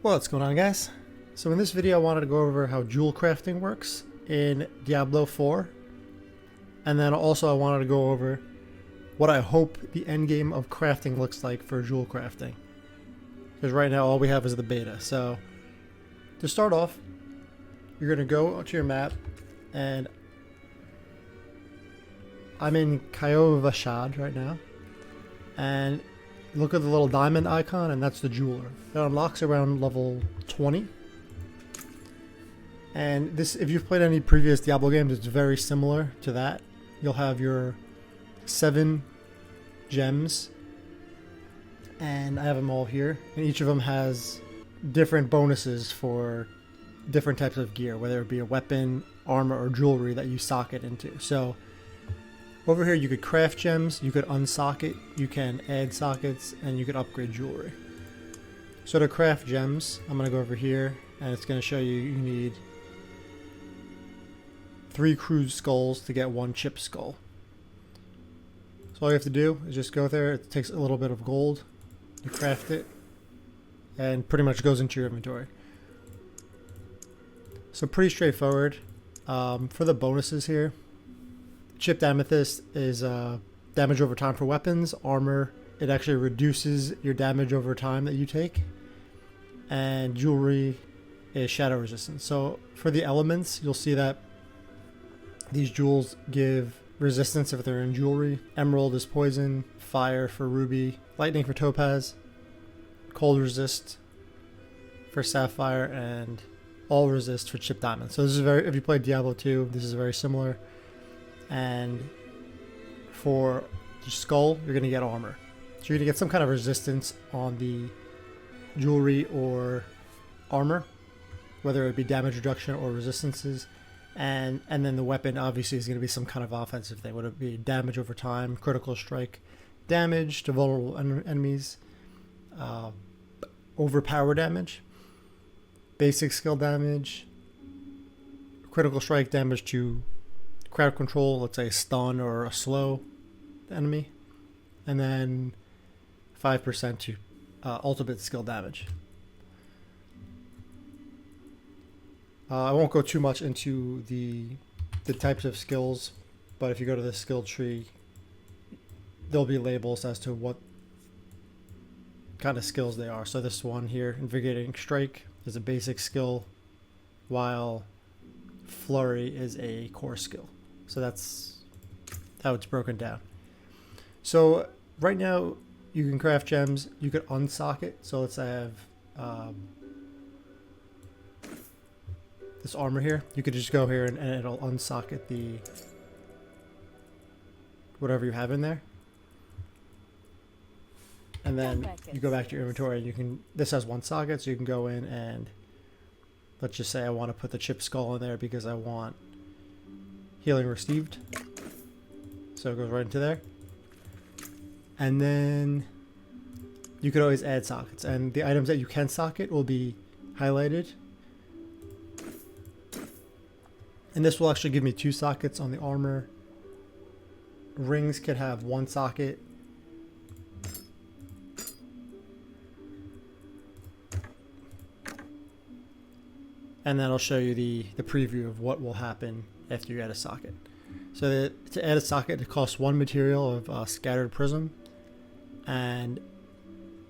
What's going on, guys? So in this video I wanted to go over how jewel crafting works in Diablo 4, and then also I wanted to go over what I hope the end game of crafting looks like for jewel crafting, because right now all we have is the beta. So to start off, you're going to go to your map, and I'm in Kayovashad right now, and look at the little diamond icon, and that's the jeweler. It unlocks around level 20. And this, if you've played any previous Diablo games, it's very similar to that. You'll have your 7 gems, and I have them all here. And each of them has different bonuses for different types of gear, whether it be a weapon, armor, or jewelry that you socket into. So over here you could craft gems, you could unsocket, you can add sockets, and you could upgrade jewelry. So to craft gems, I'm going to go over here, and it's going to show you need 3 crude skulls to get 1 chip skull. So all you have to do is just go there. It takes a little bit of gold, you craft it, and pretty much goes into your inventory. So pretty straightforward. For the bonuses here, chipped amethyst is damage over time for weapons, armor. It actually reduces your damage over time that you take. And jewelry is shadow resistance. So for the elements, you'll see that these jewels give resistance if they're in jewelry. Emerald is poison, fire for ruby, lightning for topaz, cold resist for sapphire, and all resist for chipped diamond. So this is very, if you played Diablo 2, this is very similar. And for the skull, you're going to get armor. So you're going to get some kind of resistance on the jewelry or armor, whether it be damage reduction or resistances. And then the weapon obviously is going to be some kind of offensive thing. Would it be damage over time, critical strike, damage to vulnerable enemies, overpower damage, basic skill damage, critical strike damage to crowd control, let's say stun or a slow enemy, and then 5% to ultimate skill damage. I won't go too much into the types of skills, but if you go to the skill tree, there'll be labels as to what kind of skills they are. So this one here, Invigorating Strike, is a basic skill, while Flurry is a core skill. So that's how it's broken down. So right now you can craft gems, you could unsocket. So let's say I have this armor here. You could just go here and it'll unsocket the whatever you have in there. And then you go back to your inventory, and you can, this has 1 socket, so you can go in and let's just say I want to put the chip skull in there because I want healing received. So it goes right into there. And then you could always add sockets, and the items that you can socket will be highlighted. And this will actually give me 2 sockets on the armor. Rings could have 1 socket. And then I'll show you the preview of what will happen after you add a socket. So to add a socket, it costs 1 material of scattered prism and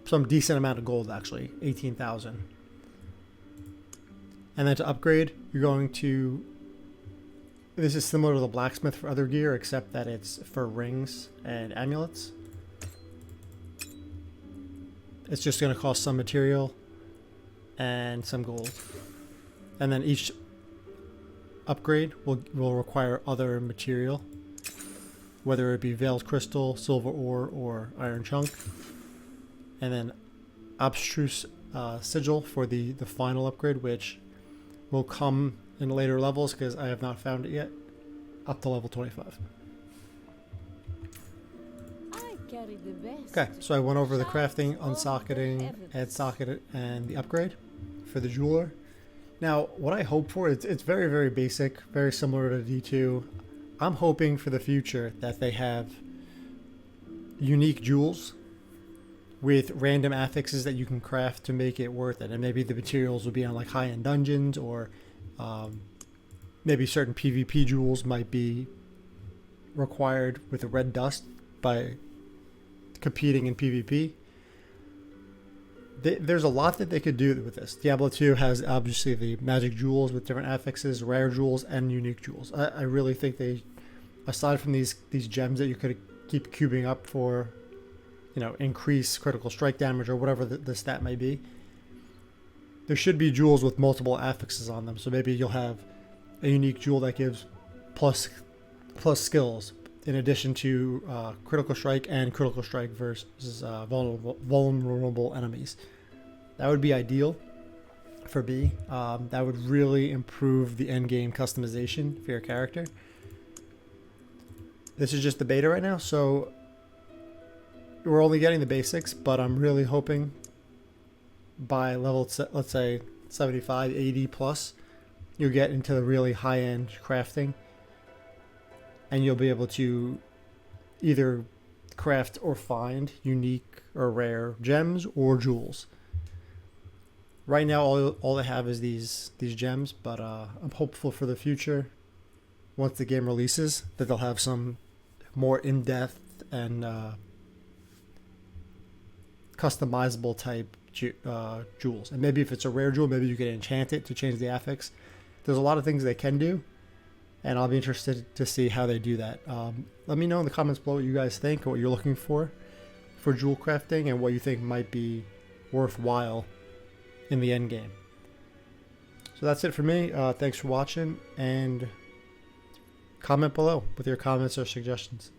some decent amount of gold, actually 18,000. And then to upgrade, you're going to, this is similar to the blacksmith for other gear, except that it's for rings and amulets. It's just going to cost some material and some gold. And then each upgrade will require other material, whether it be veiled crystal, silver ore, or iron chunk. And then abstruse sigil for the final upgrade, which will come in later levels because I have not found it yet, up to level 25. Okay, so I went over the crafting, unsocketing, add socket, and the upgrade for the jeweler. Now, what I hope for, it's very, very basic, very similar to D2. I'm hoping for the future that they have unique jewels with random affixes that you can craft to make it worth it. And maybe the materials will be on like high-end dungeons, or maybe certain PvP jewels might be required with the red dust by competing in PvP. There's a lot that they could do with this. Diablo 2 has obviously the magic jewels with different affixes, rare jewels, and unique jewels. I really think they, aside from these gems that you could keep cubing up for, increase critical strike damage or whatever the stat may be, there should be jewels with multiple affixes on them. So maybe you'll have a unique jewel that gives plus skills in addition to critical strike and critical strike versus vulnerable enemies. That would be ideal for B. That would really improve the end game customization for your character. This is just the beta right now, so we're only getting the basics, but I'm really hoping by level, let's say 75, 80 plus, you'll get into the really high-end crafting, and you'll be able to either craft or find unique or rare gems or jewels. Right now, all I have is these gems, but I'm hopeful for the future. Once the game releases, that they'll have some more in-depth and customizable type jewels. And maybe if it's a rare jewel, maybe you can enchant it to change the affix. There's a lot of things they can do, and I'll be interested to see how they do that. Let me know in the comments below what you guys think, what you're looking for jewel crafting, and what you think might be worthwhile in the end game. So that's it for me. Thanks for watching, and comment below with your comments or suggestions.